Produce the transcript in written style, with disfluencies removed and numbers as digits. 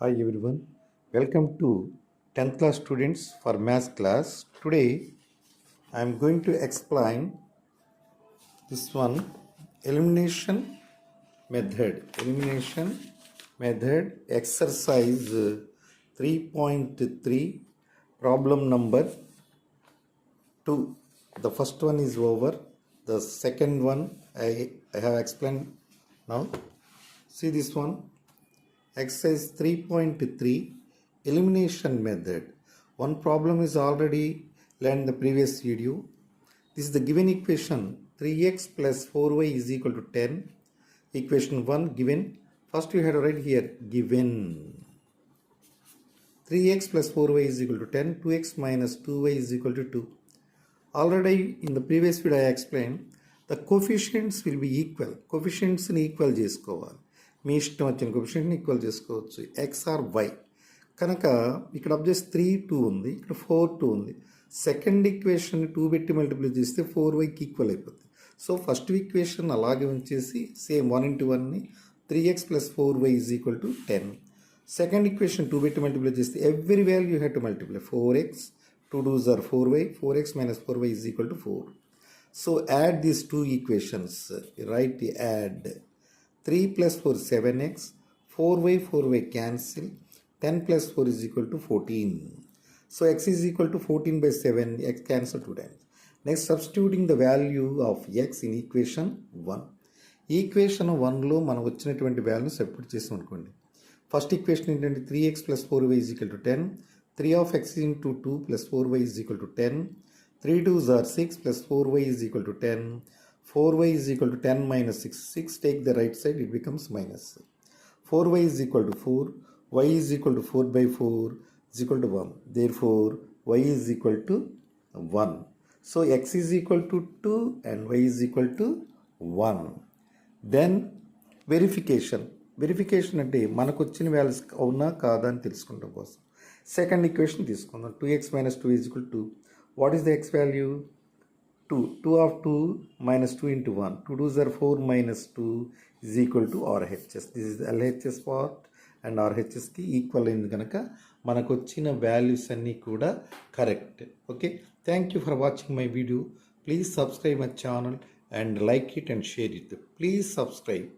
Hi everyone, welcome to 10th class students for math class. Today I am going to explain this one elimination method exercise 3.3 problem number 2. The first one is over, the second one I have explained now. See this one. Exercise 3.3 elimination method. One problem is already learned in the previous video. This is the given equation 3x plus 4y is equal to 10. Equation 1 given. First you had to write here given 3x plus 4y is equal to 10. 2x minus 2y is equal to 2. Already in the previous video I explained the coefficients will be equal. Coefficients ni equal చేసుకోవాలి. మీ ఇష్టం వచ్చిన కోఎఫిషియంట్ని equal చేసుకోవచ్చు X are why. కనుక ఇక్కడ object 3 2 ఉంది, ఇక్కడ 4 2 ఉంది. Second equation 2 పెట్టి మల్టిప్లై చేస్తే 4yకి ఈక్వల్ అయిపోతుంది. సో ఫస్ట్ ఈక్వేషన్ అలాగే ఉంచేసి సేమ్ 1 into 1ని 3x plus 4y is equal to 10. Second equation 2 పెట్టి మల్టిప్లై చేస్తే every value you have to multiply. 4x 2 2s are 4y, 4x minus 4y is equal to 4. So add these two equations, right? Add 3 plus 4 7x, 4y cancel, 10 plus 4 is equal to 14. So x is equal to 14 by 7, x cancel 2 times. Next, substituting the value of x in equation 1. Equation 1లో మనం వచ్చినటువంటి values substitute చేసాం అనుకోండి. First equation ఏంటంటే 3x plus 4y is equal to 10. 3 of x into 2 plus 4y is equal to 10. 3 2s are 6 plus 4y is equal to 10. 4y is equal to 10 minus 6. 6 take the right side, it becomes minus. 4y is equal to 4. Y is equal to 4 by 4 is equal to 1. Therefore, y is equal to 1. So, x is equal to 2 and y is equal to 1. Then, verification. Verification అంటే మనకు వచ్చిన values అవునా కాదా అని తెలుసుకుంటాం కోసం second equation తీసుకుందాం. 2x minus 2 is equal to, what is the x value? 2. 2 of 2 minus 2 into 1. 2 2s are 4 minus 2 is equal to RHS. This is the LHS part and RHSకి ఈక్వల్ అయింది కనుక మనకు వచ్చిన వాల్యూస్ అన్నీ కూడా correct. Okay, thank you for watching my video. Please subscribe my channel and like it and share it. Please subscribe.